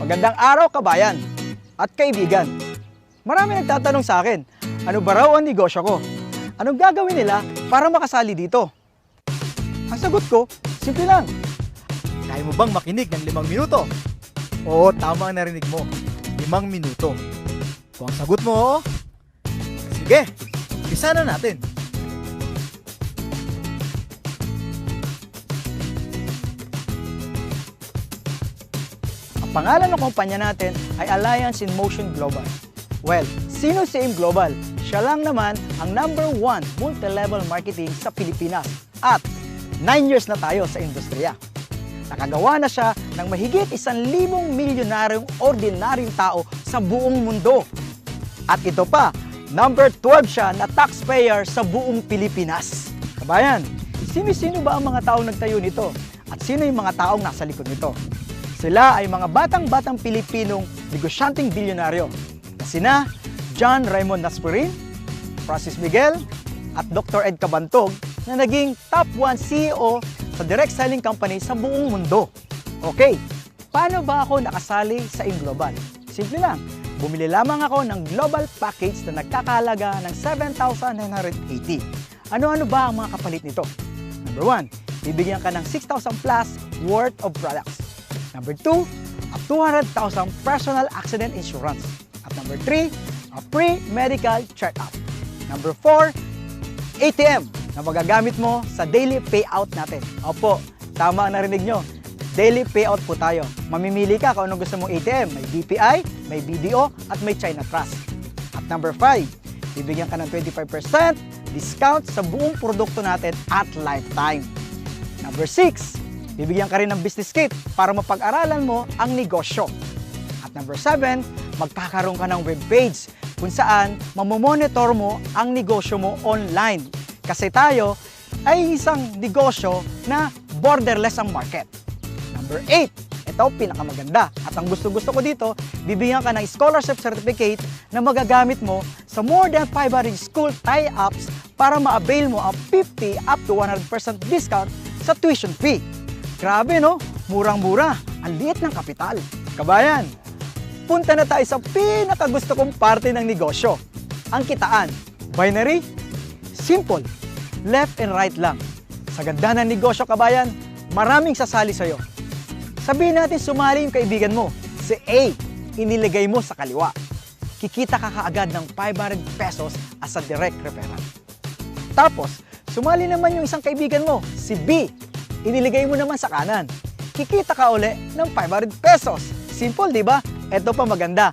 Magandang araw, kabayan at kaibigan. Marami nagtatanong sa akin, ano ba raw ang negosyo ko? Anong gagawin nila para makasali dito? Ang sagot ko, simple lang. Kaya mo bang makinig ng 5 minuto? Oo, tama ang narinig mo. 5 minuto. Kung ang sagot mo, oo, sige, umpisa na natin. Ang pangalan ng kumpanya natin ay Alliance in Motion Global. Well, sino si AIM Global? Siya lang naman ang #1 multi-level marketing sa Pilipinas at 9 years na tayo sa industriya. Nakagawa na siya ng mahigit 1,000 milyonaryong ordinaryong tao sa buong mundo. At ito pa, #12 siya na taxpayer sa buong Pilipinas. Kabayan, sino-sino ba ang mga taong nagtayo nito? At sino yung mga taong nasa likod nito? Sila ay mga batang-batang Pilipinong negosyanteng bilyonaryo na sina John Raymond Naspurin, Francis Miguel, at Dr. Ed Cabantog na naging top 1 CEO sa direct selling company sa buong mundo. Okay, paano ba ako nakasali sa AIM Global? Simple lang, bumili lamang ako ng global package na nagkakahalaga ng 7,980. Ano-ano ba ang mga kapalit nito? Number 1, bibigyan ka ng 6,000 plus worth of products. Number 2, a 200,000 personal accident insurance. At number 3, a free medical check-up. Number 4, ATM na magagamit mo sa daily payout natin. Opo, tama ang narinig nyo. Daily payout po tayo. Mamimili ka kung anong gusto mong ATM. May BPI, may BDO, at may China Trust. At number 5, bibigyan ka ng 25% discount sa buong produkto natin at lifetime. Number 6, bibigyan ka rin ng business kit para mapag-aralan mo ang negosyo. At number 7, magkakaroon ka ng webpage kung saan mamomonitor mo ang negosyo mo online. Kasi tayo ay isang negosyo na borderless ang market. Number 8, ito pinakamaganda. At ang gusto-gusto ko dito, bibigyan ka ng scholarship certificate na magagamit mo sa more than 500 school tie-ups para ma-avail mo ang 50 up to 100% discount sa tuition fee. Grabe no? Murang-mura. Ang liit ng kapital. Kabayan, punta na tayo sa pinakagusto kong parte ng negosyo. Ang kitaan. Binary? Simple. Left and right lang. Sa ganda ng negosyo, kabayan, maraming sasali sa'yo. Sabihin natin sumali yung kaibigan mo. Si A, inilagay mo sa kaliwa. Kikita ka kaagad ng 500 pesos as a direct referral. Tapos, sumali naman yung isang kaibigan mo, si B, iniligay mo naman sa kanan. Kikita ka uli ng 500 pesos. Simple, di ba? Ito pa maganda.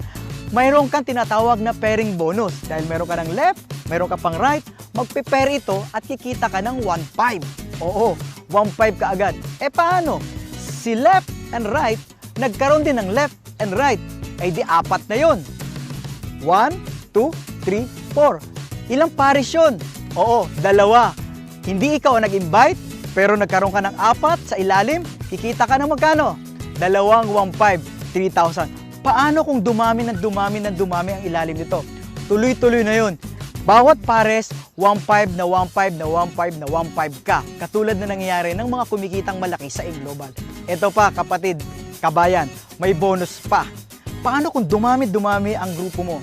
Mayroon kang tinatawag na pairing bonus. Dahil meron ka ng left, meron ka pang right, magpe-pair ito at kikita ka ng 1.5. Oo, 1.5 ka agad. E paano? Si left and right, nagkaroon din ng left and right. Ay di 4 na yun. 1, 2, 3, 4. Ilang pares yun? Oo, 2. Hindi ikaw ang nag-invite, pero nagkaroon ka ng 4 sa ilalim, kikita ka ng magkano? 2.15, 3,000. Paano kung dumami ang ilalim nito? Tuloy-tuloy na yun. Bawat pares, 1.5 na 1.5 na 1.5 na 1.5 ka. Katulad na nangyayari ng mga kumikitang malaki sa AIM Global. Ito pa kapatid, kabayan, may bonus pa. Paano kung dumami ang grupo mo?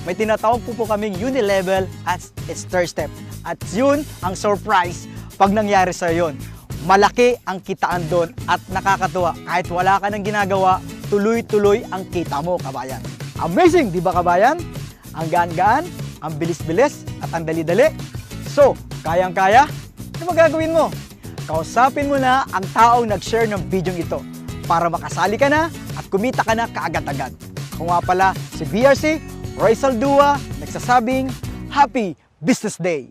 May tinatawag po kaming unilevel as its third step. At yun ang surprise pag nangyari sa yun. Malaki ang kitaan doon at nakakatuwa. Kahit wala ka nang ginagawa, tuloy-tuloy ang kita mo, kabayan. Amazing, di ba kabayan? Ang gaan-gaan, ang bilis-bilis at ang dali-dali. So, kayang-kaya? Ano magagawin mo? Kausapin mo na ang taong nag-share ng video ito para makasali ka na at kumita ka na kaagad-agad. Ako nga pala si BRC, Roy Saldua, nagsasabing Happy Business Day!